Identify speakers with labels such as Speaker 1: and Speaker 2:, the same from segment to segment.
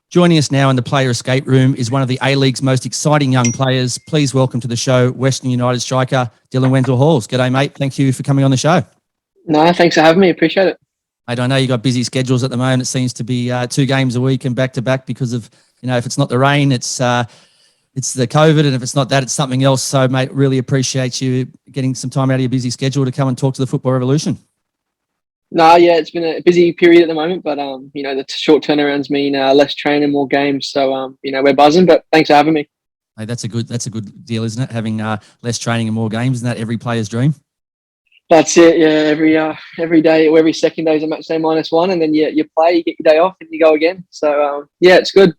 Speaker 1: Joining us now in the player escape room is one of the A-League's most exciting young players. Please welcome to the show Western United striker Dylan Wenzel-Halls. G'day, mate. Thank you for coming on the show.
Speaker 2: No, thanks for having me. Appreciate it.
Speaker 1: Mate, I know you got busy schedules at the moment. It seems to be 2 games a week and back-to-back because of, if it's not the rain, it's the COVID, and if it's not that, it's something else. So, mate, really appreciate you getting some time out of your busy schedule to come and talk to the Football Revolution.
Speaker 2: No, yeah, it's been a busy period at the moment, but the short turnarounds mean less training, more games. So we're buzzing. But thanks for having me.
Speaker 1: Hey, that's a good deal, isn't it? Having less training and more games, isn't that every player's dream?
Speaker 2: That's it. Yeah, every day or every second day is a match day -1, and then you play, you get your day off, and you go again. So it's good.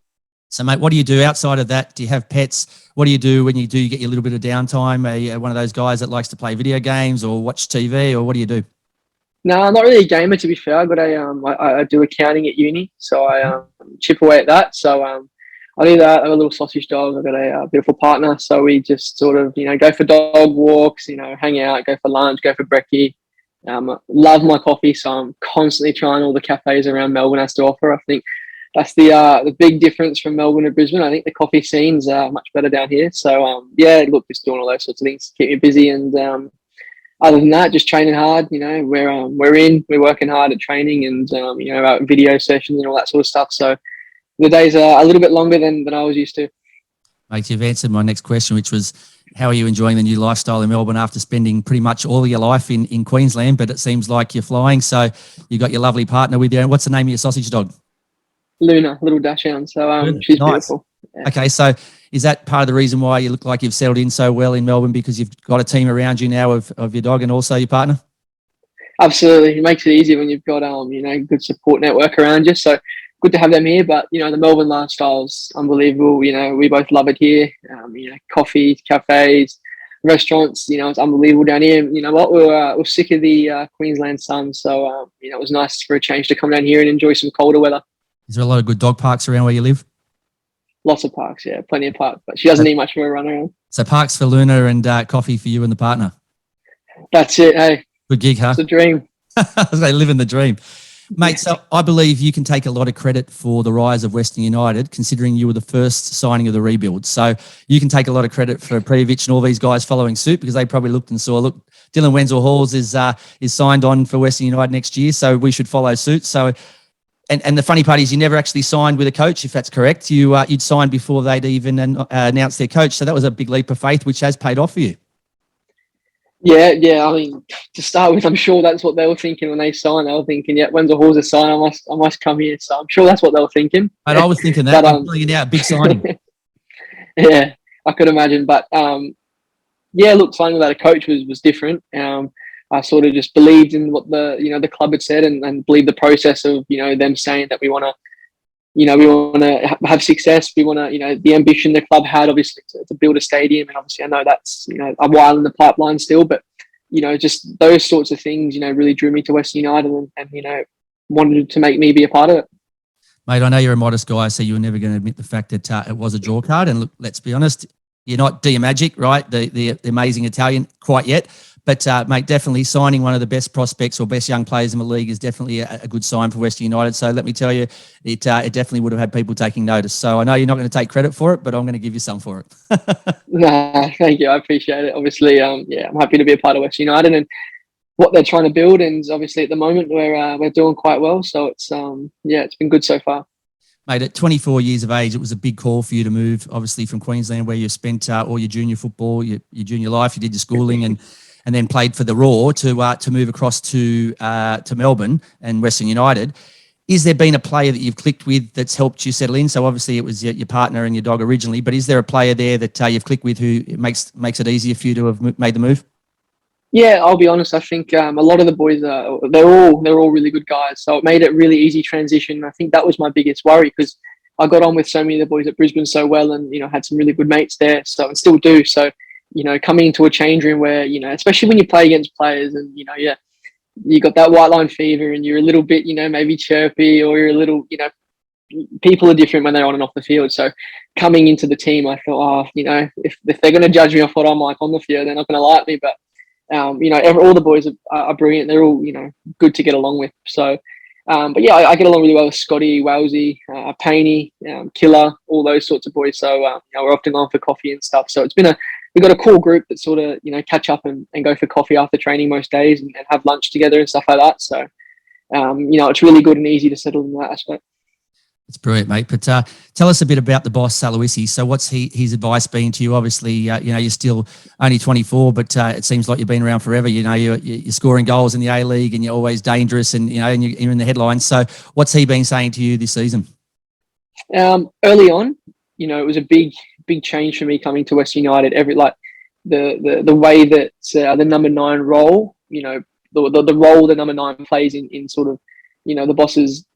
Speaker 1: So, mate, what do you do outside of that? Do you have pets? What do you do when you do? You get your little bit of downtime. Are you one of those guys that likes to play video games or watch TV, or what do you do?
Speaker 2: No, I'm not really a gamer, to be fair. I do accounting at uni, so I chip away at that. So I do that. I have a little sausage dog. I've got a beautiful partner, so we just sort of go for dog walks, hang out, go for lunch, go for brekkie. Love my coffee, so I'm constantly trying all the cafes around Melbourne has to offer. I think that's the big difference from Melbourne to Brisbane. I think the coffee scene's much better down here. So just doing all those sorts of things to keep me busy. And other than that, just training hard. We're working hard at training and about video sessions and all that sort of stuff. So the days are a little bit longer than I was used to.
Speaker 1: Mate, you've answered my next question, which was, how are you enjoying the new lifestyle in Melbourne after spending pretty much all of your life in Queensland? But it seems like you're flying. So you got your lovely partner with you. And what's the name of your sausage dog?
Speaker 2: Luna, little dachshund. So she's
Speaker 1: nice.
Speaker 2: Beautiful. Yeah.
Speaker 1: Okay, so is that part of the reason why you look like you've settled in so well in Melbourne, because you've got a team around you now of your dog and also your partner?
Speaker 2: Absolutely. It makes it easier when you've got good support network around you. So good to have them here. But the Melbourne lifestyle is unbelievable. We both love it here. Coffee, cafes, restaurants. It's unbelievable down here. You know what? We're sick of the Queensland sun. So it was nice for a change to come down here and enjoy some colder weather.
Speaker 1: Is there a lot of good dog parks around where you live?
Speaker 2: Lots of parks, yeah, plenty of parks. But she doesn't need much of a run around.
Speaker 1: So parks for Luna and coffee for you and the partner.
Speaker 2: That's it. Hey,
Speaker 1: good gig, huh?
Speaker 2: It's a dream.
Speaker 1: They live in the dream, mate. So I believe you can take a lot of credit for the rise of Western United, considering you were the first signing of the rebuild. So you can take a lot of credit for Previc and all these guys following suit, because they probably looked and saw, look, Dylan Wenzel-Halls is signed on for Western United next year, so we should follow suit. So. And the funny part is you never actually signed with a coach, if that's correct. You'd signed before they'd even announced their coach. So that was a big leap of faith, which has paid off for you.
Speaker 2: Yeah. I mean, to start with, I'm sure that's what they were thinking when they signed. They were thinking, yeah, Wenzel-Halls is signed. I must come here. So I'm sure that's what they were thinking.
Speaker 1: And I was thinking that. I'm pulling it out, big signing.
Speaker 2: Yeah, I could imagine. But look, signing without a coach was different. I sort of just believed in what the club had said and believed the process of them saying that we want to have success. We want to the ambition the club had, obviously, to build a stadium, and obviously I know that's a while in the pipeline still, but just those sorts of things really drew me to Western United and wanted to make me be a part of it.
Speaker 1: Mate, I know you're a modest guy, so you were never going to admit the fact that it was a draw card. And look, let's be honest, you're not Magic, right? The amazing Italian quite yet. But, mate, definitely signing one of the best prospects or best young players in the league is definitely a good sign for Western United. So let me tell you, it definitely would have had people taking notice. So I know you're not going to take credit for it, but I'm going to give you some for it.
Speaker 2: Nah, thank you. I appreciate it. Obviously, I'm happy to be a part of Western United and what they're trying to build. And obviously at the moment we're doing quite well. So it's been good so far.
Speaker 1: Mate, at 24 years of age, it was a big call for you to move, obviously, from Queensland, where you spent all your junior football, your junior life, you did your schooling and then played for the Raw to move across to Melbourne and Western United. Is there been a player that you've clicked with that's helped you settle in? So obviously it was your partner and your dog originally, but is there a player there that you've clicked with who makes it easier for you to have made the move?
Speaker 2: Yeah, I'll be honest. I think a lot of the boys they're all really good guys, so it made it really easy transition. I think that was my biggest worry, because I got on with so many of the boys at Brisbane so well, and had some really good mates there. So and still do. So coming into a change room where especially when you play against players and you got that white line fever and you're a little bit maybe chirpy, or you're a little people are different when they're on and off the field. So coming into the team, I thought, oh, you know, if they're going to judge me off what I'm like on the field, they're not going to like me. But you know, all the boys are brilliant. They're all, you know, good to get along with. So, but yeah, I get along really well with Scotty, Wowsy, Painey, Killer, all those sorts of boys. So, you know, we're often going for coffee and stuff. So we've got a cool group that sort of, you know, catch up and go for coffee after training most days and have lunch together and stuff like that. So, you know, it's really good and easy to settle in that aspect.
Speaker 1: It's brilliant, mate. But tell us a bit about the boss, Aloisi. So what's his advice been to you? Obviously, you know, you're still only 24, but it seems like you've been around forever. You know, you're scoring goals in the A-League and you're always dangerous and, you know, and you're in the headlines. So what's he been saying to you this season?
Speaker 2: Early on, you know, it was a big change for me coming to West United. The way that the number 9 role, you know, the role the number 9 plays in sort of, you know, the boss's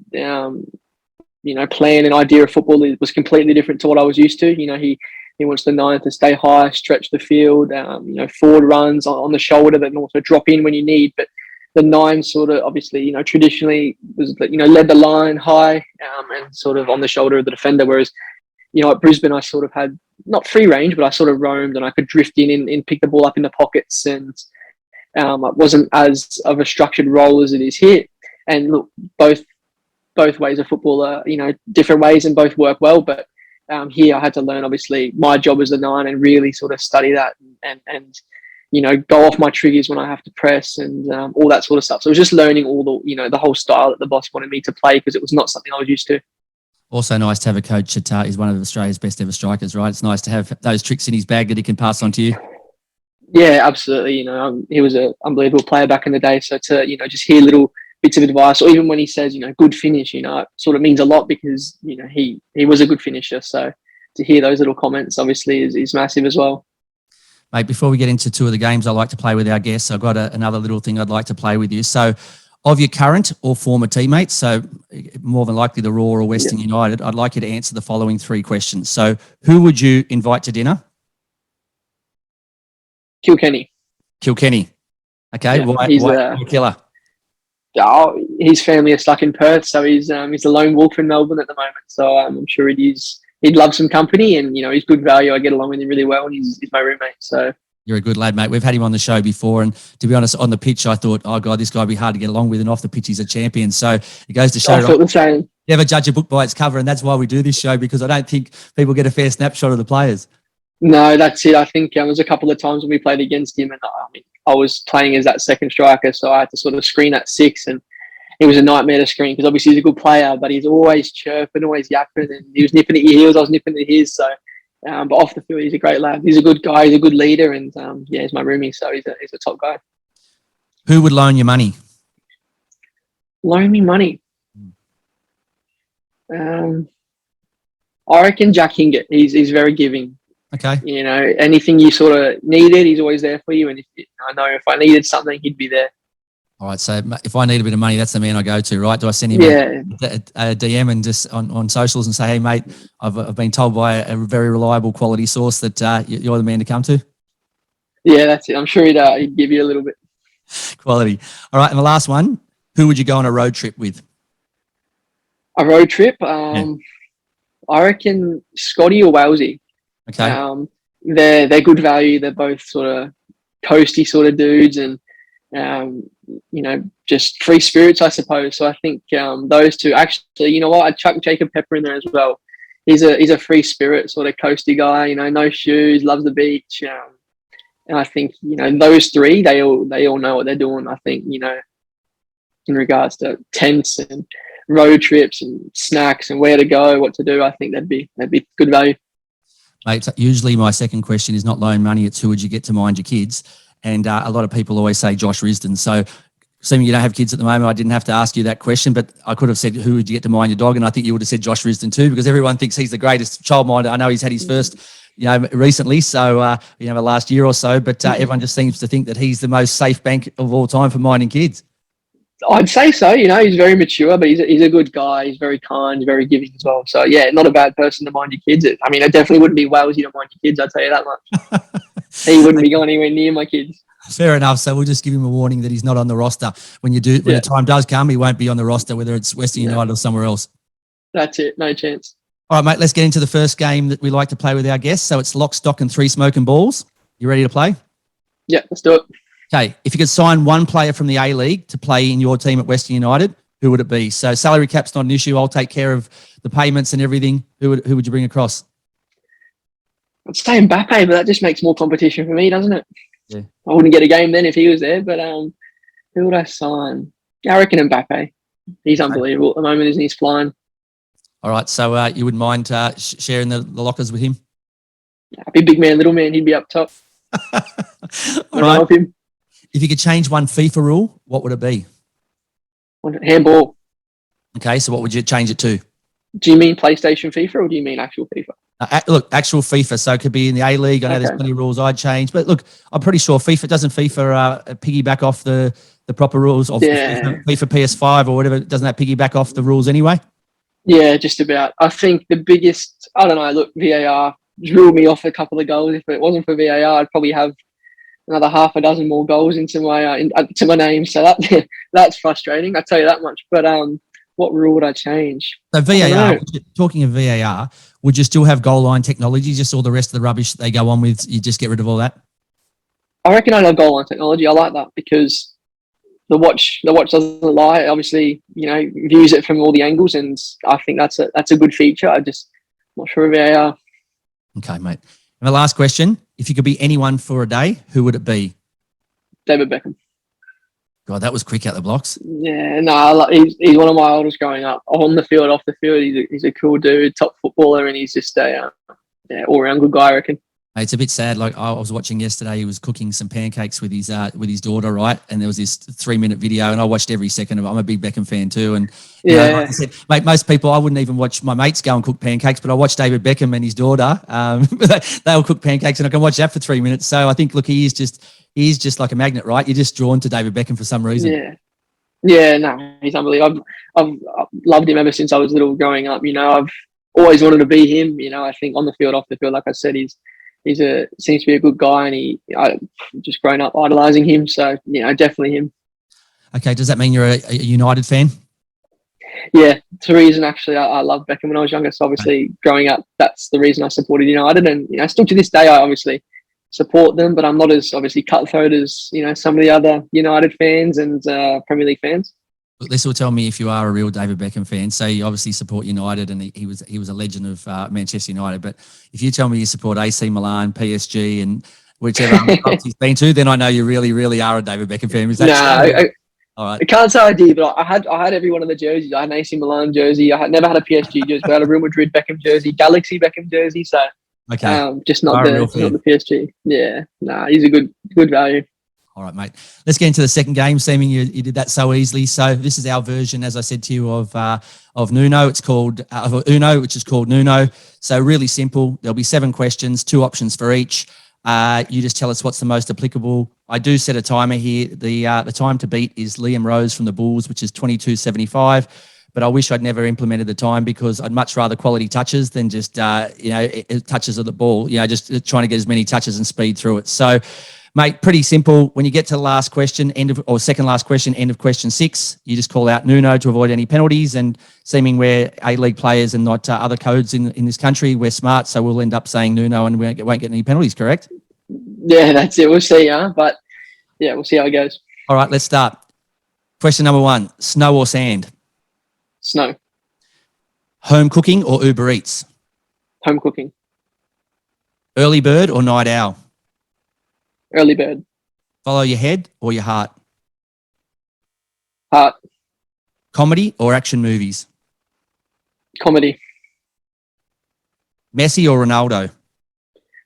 Speaker 2: you know, plan and idea of football was completely different to what I was used to. You know, he wants the 9 to stay high, stretch the field, you know, forward runs on the shoulder that can also drop in when you need. But the 9 sort of obviously, you know, traditionally was, you know, led the line high and sort of on the shoulder of the defender. Whereas, you know, at Brisbane, I sort of had not free range, but I sort of roamed and I could drift in and pick the ball up in the pockets. And it wasn't as of a structured role as it is here. And look, both ways of football are, you know, different ways and both work well. But here I had to learn, obviously, my job as the 9 and really sort of study that and you know, go off my triggers when I have to press and all that sort of stuff. So it was just learning all the, you know, the whole style that the boss wanted me to play because it was not something I was used to. Also nice to have a coach that is one of Australia's best ever strikers, right? It's nice to have those tricks in his bag that he can pass on to you. Yeah, absolutely. You know, he was an unbelievable player back in the day. So to, you know, just hear little bits of advice, or even when he says, you know, good finish, you know, it sort of means a lot because, you know, he was a good finisher. So to hear those little comments obviously is massive as well. Mate, before we get into 2 of the games I like to play with our guests, I've got another little thing I'd like to play with you. So of your current or former teammates, so more than likely the Raw or Western United, I'd like you to answer the following 3 questions. So who would you invite to dinner? Kilkenny. Okay, yeah, why Killer? Oh, his family are stuck in Perth, so he's a lone wolf in Melbourne at the moment. So I'm sure he'd love some company, and you know, he's good value. I get along with him really well, and he's my roommate. So you're a good lad, mate. We've had him on the show before, and to be honest, on the pitch, I thought, oh god, this guy would be hard to get along with, and off the pitch, he's a champion. So it goes to show. I thought the same. Never judge a book by its cover, and that's why we do this show, because I don't think people get a fair snapshot of the players. No, that's it. I think there was a couple of times when we played against him, and I was playing as that second striker, so I had to sort of screen at 6, and it was a nightmare to screen because obviously he's a good player, but he's always chirping, always yapping, and he was nipping at your heels, I was nipping at his. So, but off the field, he's a great lad. He's a good guy. He's a good leader, and yeah, he's my roomie, so he's a top guy. Who would loan you money? Loan me money? I reckon Jack Hingett. He's very giving. Okay. You know, anything you sort of needed, he's always there for you. And I know if I needed something, he'd be there. All right. So if I need a bit of money, that's the man I go to, right? Do I send him a DM and just on socials and say, hey, mate, I've been told by a very reliable quality source that you're the man to come to? Yeah, that's it. I'm sure he'd give you a little bit. Quality. All right. And the last one, who would you go on a road trip with? A road trip? I reckon Scotty or Wowsy. Okay. They're good value. They're both sort of coasty sort of dudes, and you know, just free spirits, I suppose. So I think those 2. Actually, you know what? I'd chuck Jacob Pepper in there as well. He's a free spirit sort of coasty guy. You know, no shoes, loves the beach, and I think, you know, those 3 they all know what they're doing. I think, you know, in regards to tents and road trips and snacks and where to go, what to do, I think that'd be good value. Mate, usually my second question is not loan money, it's who would you get to mind your kids? And a lot of people always say Josh Risdon. So assuming you don't have kids at the moment, I didn't have to ask you that question, but I could have said who would you get to mind your dog? And I think you would have said Josh Risdon too, because everyone thinks he's the greatest childminder. I know he's had his first, you know, recently, so, you know, the last year or so, but everyone just seems to think that he's the most safe bank of all time for minding kids. I'd say so. You know, he's very mature, but he's a good guy. He's very kind, he's very giving as well. So, yeah, not a bad person to mind your kids. I mean, it definitely wouldn't be Wowsy to mind your kids, I'll tell you that much. He wouldn't be going anywhere near my kids. Fair enough. So we'll just give him a warning that he's not on the roster. When the time does come, he won't be on the roster, whether it's Western United or somewhere else. That's it. No chance.
Speaker 1: All right, mate, let's get into the first game that we like to play with our guests. So it's lock, stock, and 3 smoking balls. You ready to play?
Speaker 2: Yeah, let's do it.
Speaker 1: Okay, if you could sign one player from the A-League to play in your team at Western United, who would it be? So salary cap's not an issue. I'll take care of the payments and everything. Who would you bring across?
Speaker 2: I'd say Mbappe, but that just makes more competition for me, doesn't it?
Speaker 1: Yeah.
Speaker 2: I wouldn't get a game then if he was there, but who would I sign? I reckon Mbappe. He's unbelievable at the moment, isn't he? He's flying.
Speaker 1: All right, so you wouldn't mind sharing the lockers with him?
Speaker 2: I'd be big man, little man. He'd be up top.
Speaker 1: All right. Help him. If you could change one FIFA rule, what would it be?
Speaker 2: Handball.
Speaker 1: Okay, so what would you change it to?
Speaker 2: Do you mean PlayStation FIFA or do you mean actual FIFA?
Speaker 1: Look, actual FIFA. So it could be in the A-League. I know there's plenty of rules I'd change. But look, I'm pretty sure doesn't FIFA piggyback off the proper rules of FIFA PS5 or whatever? Doesn't that piggyback off the rules anyway?
Speaker 2: Yeah, just about. I think the biggest, I don't know, look, VAR drew me off a couple of goals. If it wasn't for VAR, I'd probably have another half a dozen more goals into my to my name. So that's frustrating. I tell you that much. But what rule would I change?
Speaker 1: So VAR, talking of VAR, would you still have goal line technology? Just all the rest of the rubbish they go on with, you just get rid of all that?
Speaker 2: I reckon I'd have goal line technology. I like that because the watch doesn't lie. Obviously, views it from all the angles, and I think that's a good feature. I'm not sure of VAR.
Speaker 1: Okay, mate. And the last question: if you could be anyone for a day, who would it be?
Speaker 2: David Beckham.
Speaker 1: God, that was quick out the blocks.
Speaker 2: Yeah, no, he's one of my idols growing up. On the field, off the field, he's a cool dude, top footballer, and he's just a all-round good guy, I reckon.
Speaker 1: It's a bit sad. Like I was watching yesterday, he was cooking some pancakes with his daughter, right? And there was this 3-minute video, and I watched every second of it. I'm a big Beckham fan too, and like I said, mate, most people I wouldn't even watch my mates go and cook pancakes, but I watch David Beckham and his daughter. They'll cook pancakes, and I can watch that for 3 minutes. So I think, look, he's just like a magnet, right? You're just drawn to David Beckham for some reason.
Speaker 2: Yeah, no, he's unbelievable. I've loved him ever since I was little growing up. I've always wanted to be him. I think on the field, off the field, like I said, seems to be a good guy, and I just grown up idolizing him. So definitely him. Okay,
Speaker 1: does that mean you're a United fan?
Speaker 2: Yeah, it's the reason. Actually, I loved Beckham when I was younger. So obviously, growing up, that's the reason I supported United, and still to this day, I obviously support them. But I'm not as obviously cutthroat as some of the other United fans and Premier League fans.
Speaker 1: This will tell me if you are a real David Beckham fan. So you obviously support United, and he was a legend of Manchester United. But if you tell me you support AC Milan, PSG, and whichever clubs he's been to, then I know you really, really are a David Beckham fan. Is that all right? I
Speaker 2: can't say I did, but I had every one of the jerseys. I had an AC Milan jersey. I never had a PSG jersey, but I had a Real Madrid Beckham jersey, Galaxy Beckham jersey. So just not the PSG. Yeah, he's a good value.
Speaker 1: All right, mate. Let's get into the second game. Seeming you did that so easily. So this is our version, as I said to you, of Nuno. It's called Uno, which is called Nuno. So really simple. There'll be 7 questions, 2 options for each. You just tell us what's the most applicable. I do set a timer here. The time to beat is Liam Rose from the Bulls, which is 22.75. But I wish I'd never implemented the time because I'd much rather quality touches than just touches of the ball. Just trying to get as many touches and speed through it. So, mate, pretty simple. When you get to the last question, second last question, end of question 6, you just call out Nuno to avoid any penalties. And seeming we're A-League players and not other codes in this country, we're smart, so we'll end up saying Nuno and we won't get any penalties, correct?
Speaker 2: Yeah, that's it. We'll see, but yeah, we'll see how it goes.
Speaker 1: All right, let's start. Question number 1, snow or sand?
Speaker 2: Snow.
Speaker 1: Home cooking or Uber Eats?
Speaker 2: Home cooking.
Speaker 1: Early bird or night owl?
Speaker 2: Early bird.
Speaker 1: Follow your head or your heart?
Speaker 2: Heart.
Speaker 1: Comedy or action movies?
Speaker 2: Comedy.
Speaker 1: Messi or Ronaldo?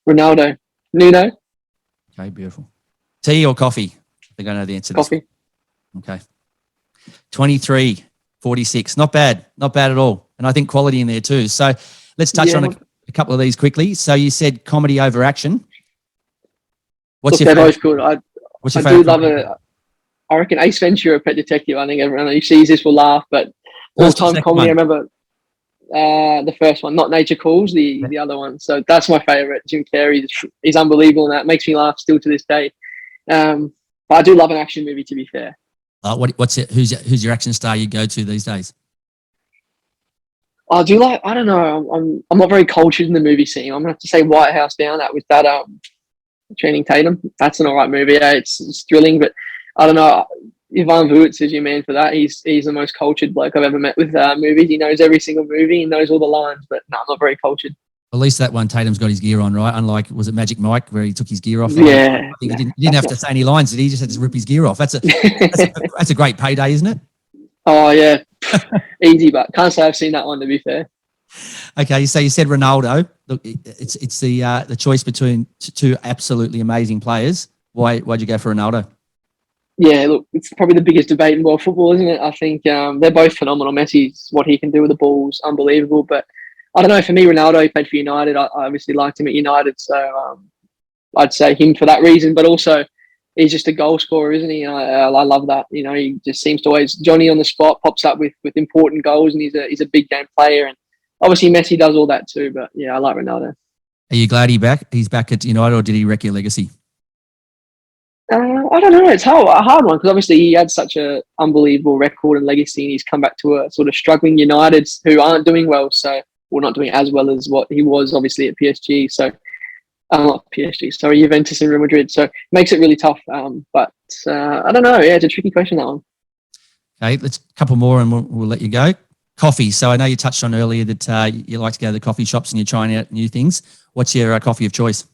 Speaker 2: Ronaldo. Nuno.
Speaker 1: Okay, beautiful. Tea or coffee? I think I know the answer to this.
Speaker 2: Coffee.
Speaker 1: Okay. 23.46. Not bad at all. And I think quality in there too. So let's touch on a couple of these quickly. So you said comedy over action. What's your favorite?
Speaker 2: They're both good. I do love it. I reckon Ace Ventura, Pet Detective. I think everyone who sees this will laugh. But all-time comedy, I remember the first one, Not Nature Calls, the other one. So that's my favorite. Jim Carrey, he's unbelievable, and that makes me laugh still to this day. But I do love an action movie, to be fair.
Speaker 1: What's it? Who's your action star you go to these days?
Speaker 2: I do like. I don't know. I'm not very cultured in the movie scene. I'm gonna have to say White House Down. That with that Channing Tatum. That's an alright movie. Yeah, it's thrilling, but I don't know. Ivan Vuitz is your man for that. He's the most cultured bloke I've ever met with movies. He knows every single movie. He knows all the lines. But no, I'm not very cultured.
Speaker 1: At least that one, Tatum's got his gear on, right? Unlike, was it Magic Mike, where he took his gear off?
Speaker 2: Yeah,
Speaker 1: I think he didn't have to say any lines, did he? He just had to rip his gear off. That's a great payday, isn't it?
Speaker 2: Oh yeah, easy, but can't say I've seen that one, to be fair.
Speaker 1: Okay, so you said Ronaldo. Look, it's the choice between two absolutely amazing players. Why'd you go for Ronaldo?
Speaker 2: Yeah, look, it's probably the biggest debate in world football, isn't it? I think they're both phenomenal. Messi's what he can do with the ball's unbelievable, but I don't know. For me, Ronaldo, he played for United. I obviously liked him at United, so I'd say him for that reason. But also, he's just a goal scorer, isn't he? I love that. You know, he just seems to always Johnny on the spot, pops up with important goals, and he's a big game player. And obviously, Messi does all that too. But yeah, I like Ronaldo.
Speaker 1: Are you glad he's back at United, or did he wreck your legacy?
Speaker 2: I don't know. It's a hard one because obviously he had such a unbelievable record and legacy, and he's come back to a sort of struggling United who aren't doing well. So we're not doing as well as what he was obviously at PSG. So not PSG, sorry, Juventus and Real Madrid. So it makes it really tough. But I don't know. Yeah, it's a tricky question, that one.
Speaker 1: Okay, let's a couple more and we'll let you go. Coffee. So I know you touched on earlier that you like to go to the coffee shops and you're trying out new things. What's your coffee of choice?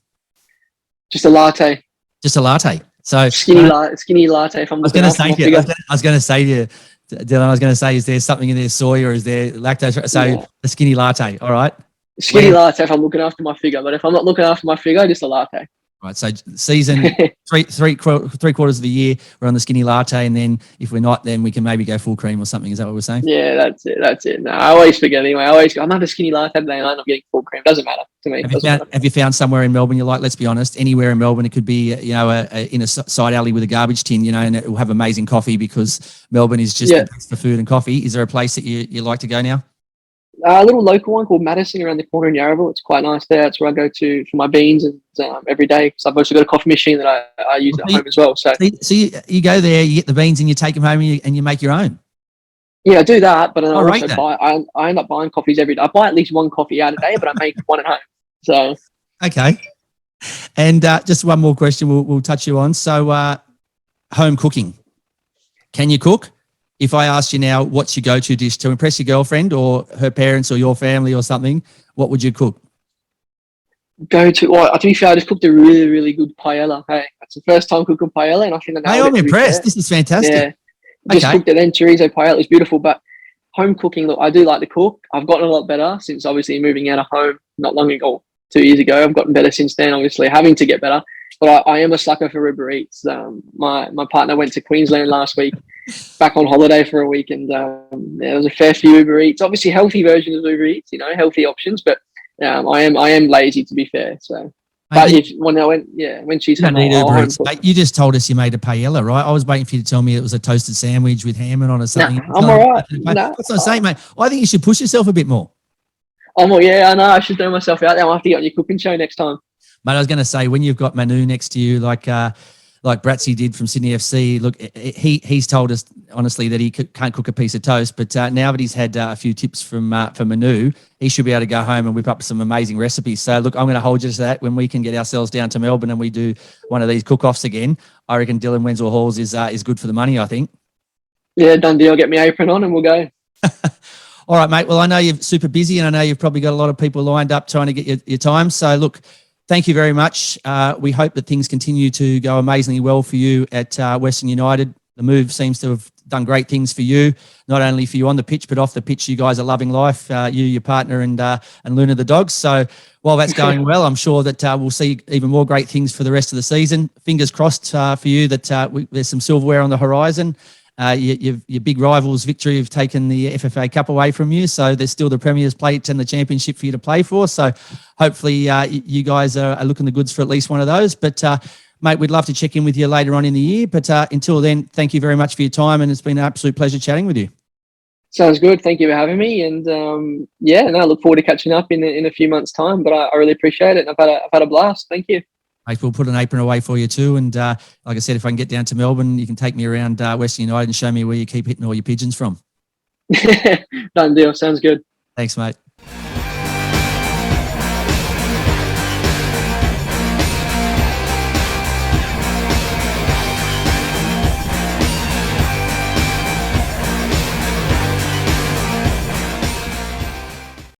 Speaker 2: Just a latte.
Speaker 1: Just a latte. So
Speaker 2: skinny latte. If I'm
Speaker 1: I was going to say to you, I was going to say to you, Dylan, I was going to say, is there something in there soy or is there lactose? So yeah. A skinny latte. All right.
Speaker 2: Skinny latte if I'm looking after my figure, but if I'm not looking after my figure, just a latte.
Speaker 1: Right. So season three quarters of the year, we're on the skinny latte, and then if we're not, then we can maybe go full cream or something. Is that what we're saying?
Speaker 2: Yeah, that's it. No, I always forget anyway. I'm having a skinny latte today, and I'm not getting full cream. Doesn't matter to me.
Speaker 1: Have you found somewhere in Melbourne you're like? Let's be honest. Anywhere in Melbourne, it could be in a side alley with a garbage tin, and it will have amazing coffee because Melbourne is just the best for food and coffee. Is there a place that you like to go now?
Speaker 2: A little local one called Madison around the corner in Yarraville. It's quite nice there. It's where I go to for my beans and every day because I've also got a coffee machine that I use at home as well. So
Speaker 1: you go there, you get the beans and you take them home and you make your own.
Speaker 2: Yeah, I do that, but I end up buying coffees every day. I buy at least one coffee out a day, but I make one at home. So
Speaker 1: okay. And just one more question we'll touch you on. So home cooking. Can you cook? If I asked you now, what's your go-to dish to impress your girlfriend or her parents or your family or something, what would you cook?
Speaker 2: To be fair, I just cooked a really, really good paella. Hey, that's the first time cooking paella, and I think
Speaker 1: I'm impressed. This is fantastic.
Speaker 2: Yeah, just cooked it then. Chorizo paella is beautiful, but home cooking, look, I do like to cook. I've gotten a lot better since obviously moving out of home not long ago, 2 years ago. I've gotten better since then, obviously having to get better. But I am a sucker for Uber Eats. My partner went to Queensland last week, back on holiday for a week, and there was a fair few Uber Eats. Obviously, healthy versions of Uber Eats, healthy options. But I am lazy, to be fair. So, but when she's home,
Speaker 1: Uber Eats. Mate, you just told us you made a paella, right? I was waiting for you to tell me it was a toasted sandwich with ham on or something.
Speaker 2: Nah, I'm all right.
Speaker 1: That's what I'm saying, mate. I think you should push yourself a bit more.
Speaker 2: I know. I should throw myself out there. I'll have to get on your cooking show next time.
Speaker 1: Mate, I was going to say, when you've got Manu next to you, like Bratsy did from Sydney FC, look, he's told us honestly that he can't cook a piece of toast, but now that he's had a few tips from Manu, he should be able to go home and whip up some amazing recipes. So look, I'm going to hold you to that. When we can get ourselves down to Melbourne and we do one of these cook-offs again, I reckon Dylan Wenzel Halls is good for the money, I think. Yeah,
Speaker 2: done deal. Get my apron on and we'll go.
Speaker 1: All right, mate. Well, I know you're super busy and I know you've probably got a lot of people lined up trying to get your time. So look, thank you very much. We hope that things continue to go amazingly well for you at Western United. The move seems to have done great things for you, not only for you on the pitch, but off the pitch. You guys are loving life, you, your partner, and Luna the dog. So while that's going well, I'm sure that we'll see even more great things for the rest of the season. Fingers crossed for you that there's some silverware on the horizon. Your big rivals, Victory, have taken the FFA Cup away from you, so there's still the Premier's Plate and the Championship for you to play for. So hopefully you guys are looking the goods for at least one of those. But mate, we'd love to check in with you later on in the year. But until then, thank you very much for your time, and it's been an absolute pleasure chatting with you.
Speaker 2: Sounds good. Thank you for having me, and I look forward to catching up in a few months' time. But I really appreciate it, and I've had a blast. Thank you.
Speaker 1: Mate, we'll put an apron away for you too. And like I said, if I can get down to Melbourne, you can take me around Western United and show me where you keep hitting all your pigeons from.
Speaker 2: Done deal. Sounds good.
Speaker 1: Thanks, mate.